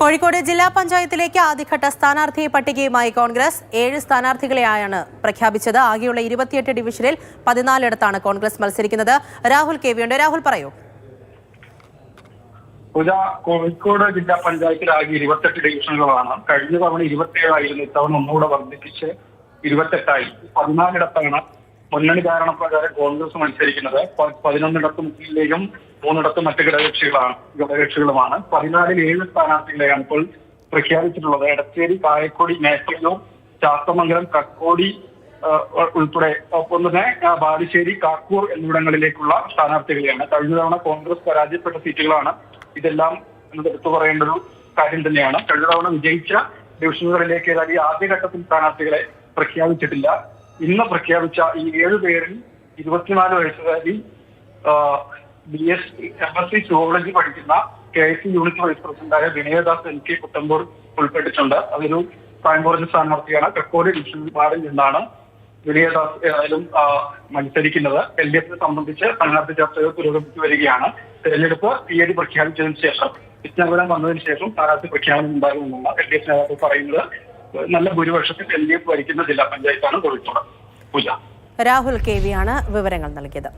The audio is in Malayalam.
കോഴിക്കോട് ജില്ലാ പഞ്ചായത്തിലേക്ക് ആദ്യഘട്ട സ്ഥാനാർത്ഥി പട്ടികയുമായി കോൺഗ്രസ് 7 സ്ഥാനാർത്ഥികളെയാണ് പ്രഖ്യാപിച്ചത്. ആകെയുള്ള 28 ഡിവിഷനിൽ 14 കോൺഗ്രസ് മത്സരിക്കുന്നത്. രാഹുൽ കെ വി ഉണ്ട്. രാഹുൽ പറയൂ. കോഴിക്കോട് ജില്ലാ പഞ്ചായത്തിൽ ആകെ 28 ഡിവിഷനുകളാണ്. കഴിഞ്ഞ തവണ 27 ആയിരുന്നു. ഇത്തവണ ഒന്നുകൂടെ വർദ്ധിപ്പിച്ച് 28 14 മുന്നണി ധാരണ പ്രകാരം കോൺഗ്രസ് മത്സരിക്കുന്നത്. 11 മുസ്ലിം ലീഗും 3 മറ്റ് ഘടകകക്ഷികളുമാണ്. 14 7 സ്ഥാനാർത്ഥികളെയാണ് ഇപ്പോൾ പ്രഖ്യാപിച്ചിട്ടുള്ളത്. എടച്ചേരി, കായക്കൊടി, മേപ്പയ്യൂർ, ചാത്തമംഗലം, കക്കോടി ഉൾപ്പെടെ ഒപ്പം തന്നെ ബാലുശ്ശേരി, കാക്കൂർ എന്നിവിടങ്ങളിലേക്കുള്ള സ്ഥാനാർത്ഥികളെയാണ്. കഴിഞ്ഞ തവണ കോൺഗ്രസ് പരാജയപ്പെട്ട സീറ്റുകളാണ് ഇതെല്ലാം എന്നത് എടുത്തു പറയേണ്ട ഒരു കാര്യം തന്നെയാണ്. കഴിഞ്ഞ തവണ വിജയിച്ച ഡിവിഷനുകളിലേക്ക് ഏതായാലും ആദ്യഘട്ടത്തിൽ സ്ഥാനാർത്ഥികളെ പ്രഖ്യാപിച്ചിട്ടില്ല. ഇന്ന് പ്രഖ്യാപിച്ച ഈ 7 പേരിൽ 24 വയസ്സുകാരി MSc സുവോളജി പഠിക്കുന്ന KIC യൂണിറ്റ് വൈസ് പ്രസിഡന്റായ വിനയദാസ് NK കുട്ടമ്പൂർ ഉൾപ്പെട്ടിട്ടുണ്ട്. അതൊരു പ്രായം കുറഞ്ഞ സ്ഥാനാർത്ഥിയാണ്. കക്കോടി ഡിവിഷണൽ വാർഡിൽ നിന്നാണ് വിനയദാസ് ഏതായാലും മത്സരിക്കുന്നത്. LDF സംബന്ധിച്ച് സ്ഥാനാർത്ഥി ചർച്ചകൾ പുരോഗമിച്ചു വരികയാണ്. തെരഞ്ഞെടുപ്പ് തീയതി പ്രഖ്യാപിച്ചതിന് ശേഷം വിജ്ഞാപനം വന്നതിന് ശേഷം സ്ഥാനാർത്ഥി പ്രഖ്യാപനം ഉണ്ടാകുമെന്നുള്ള LDF നേതാക്കൾ പറയുന്നത്. നല്ല ഭൂരിപക്ഷത്തിൽ LDF ഭരിക്കുന്ന ജില്ലാ പഞ്ചായത്താണ് കോഴിക്കോട്. രാഹുൽ കെ വി ആണ് വിവരങ്ങൾ നൽകിയത്.